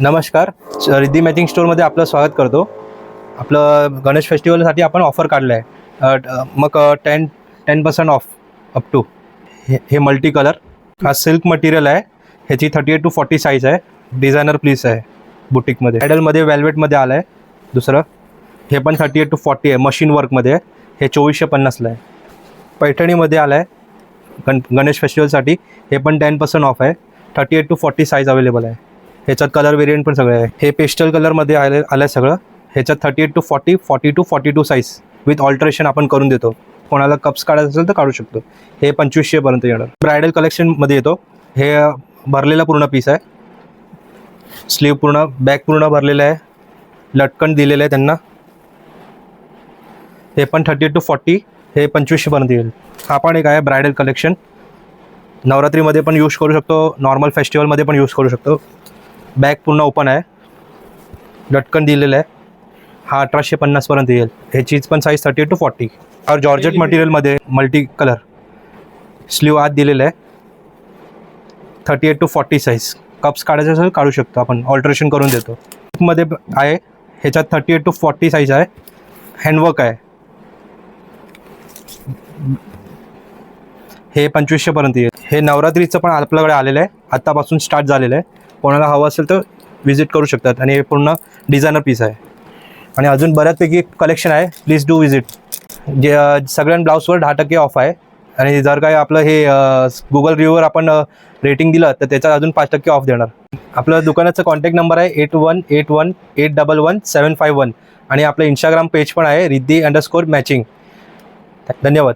नमस्कार, रिद्धी मॅचिंग स्टोअरमध्ये आपलं स्वागत करतो. आपलं गणेश फेस्टिवलसाठी आपण ऑफर काढलं आहे. मग 10% ऑफ अप टू. हे मल्टी कलर हा सिल्क मटेरियल आहे. ह्याची 38 to 40 साईज आहे. डिझायनर पीस आहे बुटीकमध्ये. आयडलमध्ये वेल्वेटमध्ये आलं आहे. दुसरं हे पण 38 to 40 आहे, मशीन वर्कमध्ये आहे. हे 2450ला आहे. पैठणीमध्ये आलं आहे गणेश फेस्टिवलसाठी. हे पण 10% ऑफ आहे. 38 to 40 साईज अवेलेबल आहे. ह्याच्यात कलर वेरियंट पण सगळे आहे. हे पेस्टल कलरमध्ये आलं आहे सगळं. ह्याच्यात 38 to 40, 40 to 42 size with alteration आपण करून देतो. कोणाला कप्स काढायचं असेल तर काढू शकतो. हे 2500पर्यंत येणार. ब्रायडल कलेक्शनमध्ये येतो. हे भरलेला पूर्ण पीस आहे. स्लीव पूर्ण, बॅक पूर्ण भरलेलं आहे. लटकन दिलेलं आहे त्यांना. हे पण 38 to 40, हे 2500पर्यंत येईल. हा पण एक आहे ब्रायडल कलेक्शन. नवरात्रीमध्ये पण यूज करू शकतो, नॉर्मल फेस्टिवलमध्ये पण यूज करू शकतो. बॅक पूर्ण ओपन आहे, लटकन दिलेलं आहे. हा 1850पर्यंत येईल. ह्याचीच पण साईज 38 to 40. और जॉर्जेट मटेरियलमध्ये मल्टी कलर स्लीव आत दिलेलं आहे. 38 to 40 साईज. कप्स काढायचे असेल काढू शकतो, आपण ऑल्ट्रेशन करून देतो. मध्ये आहे, ह्याच्यात 38 to 40 साईज आहे. हँडवर्क आहे. हे 2500पर्यंत येईल. हे नवरात्रीचं पण आपल्याकडे आलेलं आहे, आत्तापासून स्टार्ट झालेलं आहे. कोणाला हवं असेल तर विजिट करू शकतात. आणि हे पूर्ण डिझायनर पीस आहे. आणि अजून बऱ्याचपैकी कलेक्शन आहे, प्लीज डू विजिट. जे सगळ्या ब्लाऊजवर 10% ऑफ आहे. आणि जर काय आपलं हे गुगल रिव्ह्यूवर आपण रेटिंग दिलं तर त्याच्यात अजून 5% ऑफ देणार. आपलं दुकानाचा कॉन्टॅक्ट नंबर आहे 8181811751. आणि आपलं इंस्टाग्राम पेज पण आहे रिद्धी_मॅचिंग. धन्यवाद.